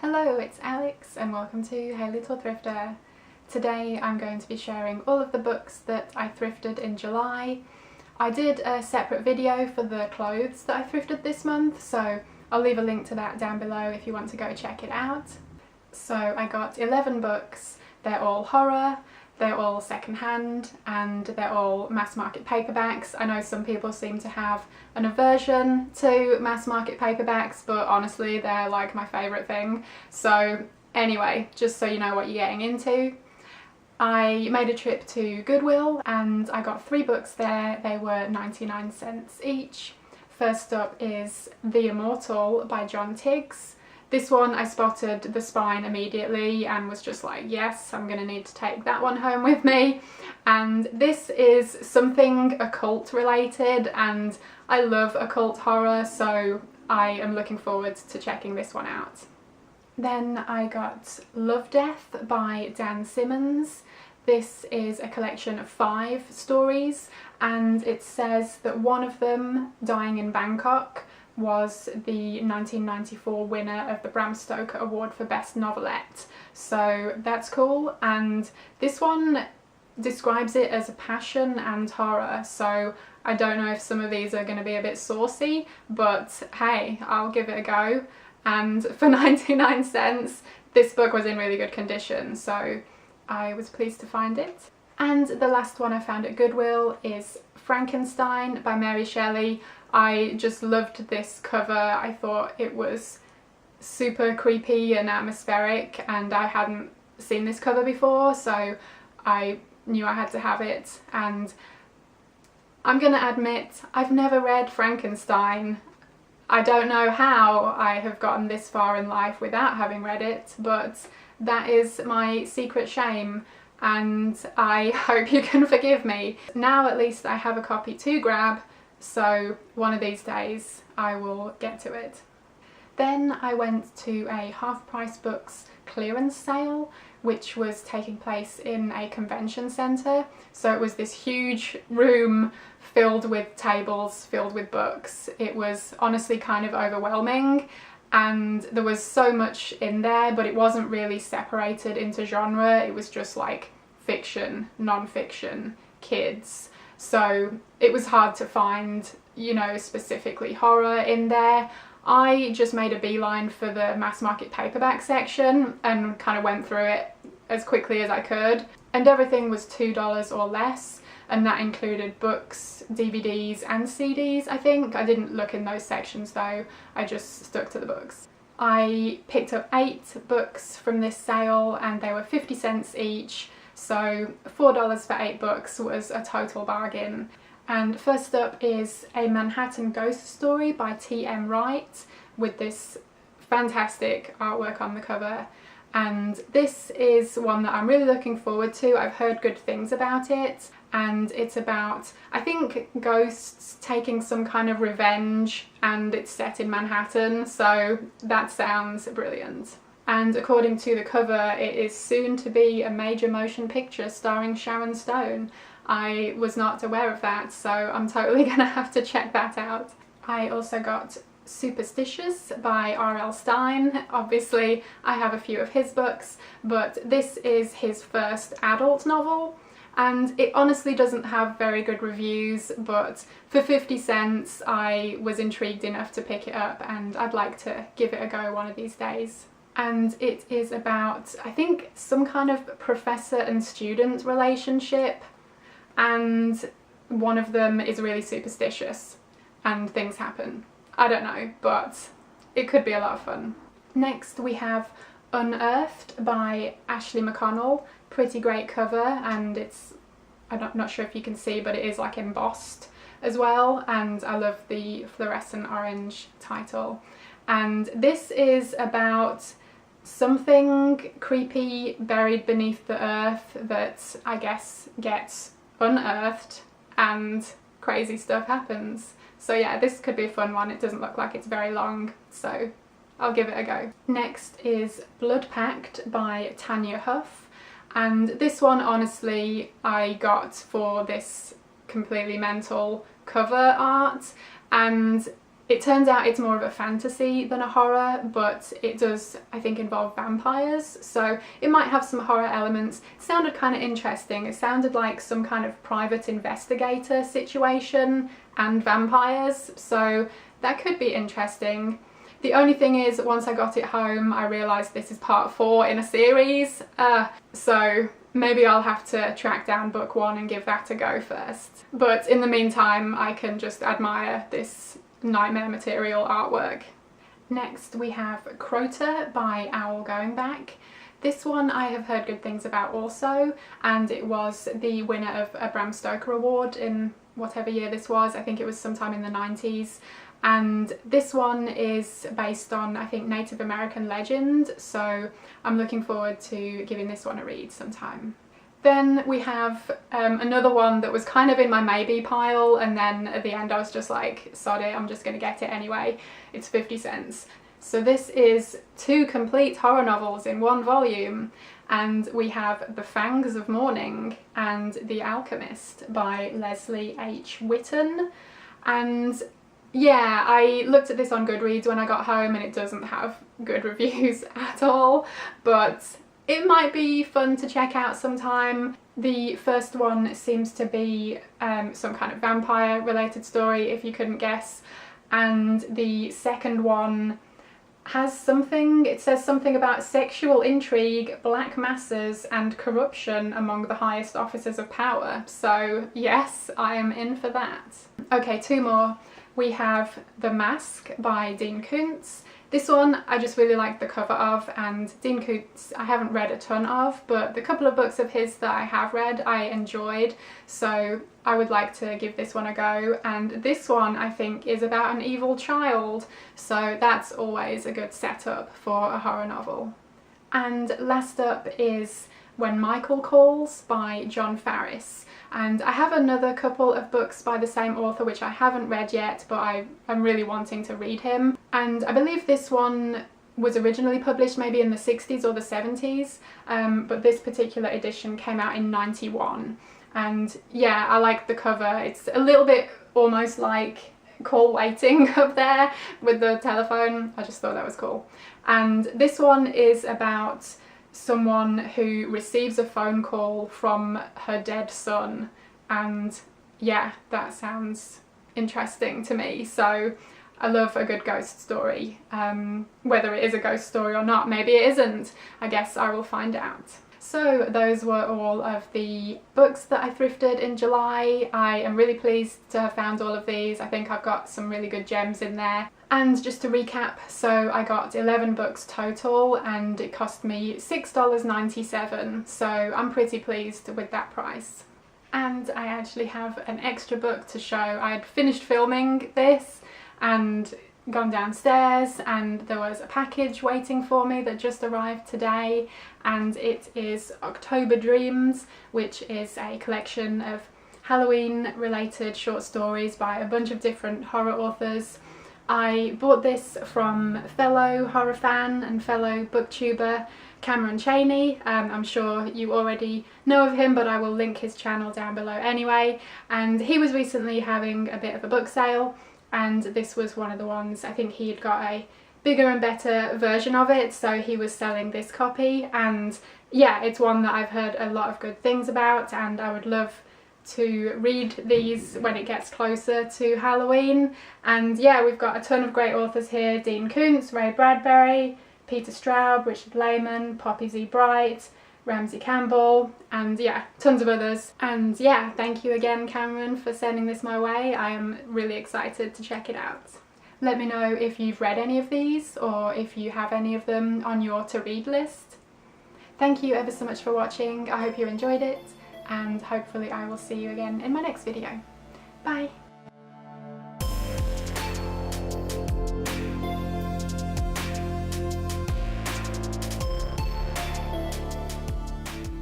Hello, it's Alex and welcome to Hey Little Thrifter. Today I'm going to be sharing all of the books that I thrifted in July. I did a separate video for the clothes that I thrifted this month, so I'll leave a link to that down below if you want to go check it out. So I got 11 books. They're all horror, they're all secondhand, and they're all mass market paperbacks. I know some people seem to have an aversion to mass market paperbacks, but honestly they're like my favourite thing. So anyway, just so you know what you're getting into. I made a trip to Goodwill and I got 3 books there. They were 99 cents each. First up is The Immortal by John Tiggs. This one I spotted the spine immediately and was just like, yes, I'm gonna need to take that one home with me. And this is something occult related and I love occult horror, so I am looking forward to checking this one out. Then I got Love Death by Dan Simmons. This is a collection of 5 stories and it says that one of them, Dying in Bangkok, was the 1994 winner of the Bram Stoker Award for Best Novelette. So that's cool, and this one describes it as a passion and horror, so I don't know if some of these are going to be a bit saucy, but hey, I'll give it a go. And for 99 cents, this book was in really good condition, so I was pleased to find it. And the last one I found at Goodwill is Frankenstein by Mary Shelley. I just loved this cover. I thought it was super creepy and atmospheric and I hadn't seen this cover before, so I knew I had to have it. And I'm gonna admit, I've never read Frankenstein. I don't know how I have gotten this far in life without having read it, but that is my secret shame and I hope you can forgive me. Now at least I have a copy to grab, so one of these days I will get to it. Then I went to a Half Price Books clearance sale, which was taking place in a convention centre. So it was this huge room filled with tables, filled with books. It was honestly kind of overwhelming and there was so much in there, but it wasn't really separated into genre. It was just like fiction, non-fiction, kids. So it was hard to find, you know, specifically horror in there. I just made a beeline for the mass market paperback section and kind of went through it as quickly as I could. And everything was $2 or less, and that included books, DVDs and CDs, I think. I didn't look in those sections though, I just stuck to the books. I picked up 8 books from this sale and they were 50 cents each. So $4 for 8 books was a total bargain. And first up is A Manhattan Ghost Story by T.M. Wright with this fantastic artwork on the cover. And this is one that I'm really looking forward to. I've heard good things about it and it's about, I think, ghosts taking some kind of revenge and it's set in Manhattan, so that sounds brilliant. And according to the cover, it is soon to be a major motion picture starring Sharon Stone. I was not aware of that, so I'm totally gonna have to check that out. I also got Superstitious by R.L. Stine. Obviously, I have a few of his books, but this is his first adult novel, and it honestly doesn't have very good reviews, but for 50 cents I was intrigued enough to pick it up and I'd like to give it a go one of these days. And it is about, I think, some kind of professor and student relationship, and one of them is really superstitious and things happen. I don't know, but it could be a lot of fun. Next we have Unearthed by Ashley McConnell. Pretty great cover, and it's, I'm not sure if you can see, but it is like embossed as well, and I love the fluorescent orange title. And this is about something creepy buried beneath the earth that I guess gets unearthed and crazy stuff happens. So yeah, this could be a fun one. It doesn't look like it's very long, so I'll give it a go. Next is Blood Pact by Tanya Huff, and this one honestly I got for this completely mental cover art, and It turns out it's more of a fantasy than a horror, but it does, I think, involve vampires, so it might have some horror elements. It sounded kind of interesting. It sounded like some kind of private investigator situation and vampires, so that could be interesting. The only thing is, once I got it home, I realised this is part 4 in a series, so maybe I'll have to track down book 1 and give that a go first. But in the meantime, I can just admire this nightmare material artwork. Next we have Crato by Owl Going Back. This one I have heard good things about also, and it was the winner of a Bram Stoker award in whatever year this was. I think it was sometime in the 90s. And this one is based on, I think, Native American legend, so I'm looking forward to giving this one a read sometime. Then we have another one that was kind of in my maybe pile, and then at the end I was just like, sod it, I'm just going to get it anyway. It's 50 cents. So this is 2 complete horror novels in 1 volume, and we have The Fangs of Morning and The Alchemist by Leslie H. Whitten. And yeah, I looked at this on Goodreads when I got home and it doesn't have good reviews at all, but it might be fun to check out sometime. The first one seems to be some kind of vampire related story, if you couldn't guess, and the second one has something, it says something about sexual intrigue, black masses and corruption among the highest officers of power, so yes, I am in for that. Okay, 2 more. We have The Mask by Dean Koontz. This one I just really like the cover of, and Dean Koontz I haven't read a ton of, but the couple of books of his that I have read I enjoyed, so I would like to give this one a go. And this one I think is about an evil child, so that's always a good setup for a horror novel. And last up is When Michael Calls by John Farris. And I have another couple of books by the same author which I haven't read yet, but I'm really wanting to read him. And I believe this one was originally published maybe in the 60s or the 70s, but this particular edition came out in 91. And yeah, I like the cover. It's a little bit almost like call waiting up there with the telephone. I just thought that was cool. And this one is about someone who receives a phone call from her dead son, and yeah, that sounds interesting to me. So I love a good ghost story. Whether it is a ghost story or not, maybe it isn't. I guess I will find out. So those were all of the books that I thrifted in July. I am really pleased to have found all of these. I think I've got some really good gems in there. And just to recap, so I got 11 books total and it cost me $6.97, so I'm pretty pleased with that price. And I actually have an extra book to show. I had finished filming this and gone downstairs and there was a package waiting for me that just arrived today, and it is October Dreams, which is a collection of Halloween related short stories by a bunch of different horror authors. I bought this from fellow horror fan and fellow booktuber Cameron Chaney. I'm sure you already know of him, but I will link his channel down below anyway. And he was recently having a bit of a book sale, and this was one of the ones. I think he had got a bigger and better version of it, so he was selling this copy. And yeah, it's one that I've heard a lot of good things about, and I would love to read these when it gets closer to Halloween. And yeah, we've got a ton of great authors here: Dean Koontz, Ray Bradbury, Peter Straub, Richard Lehman, Poppy Z. Bright, Ramsey Campbell, and yeah, tons of others. And yeah, thank you again, Cameron, for sending this my way. I am really excited to check it out. Let me know if you've read any of these or if you have any of them on your to-read list. Thank you ever so much for watching. I hope you enjoyed it, and hopefully I will see you again in my next video. Bye!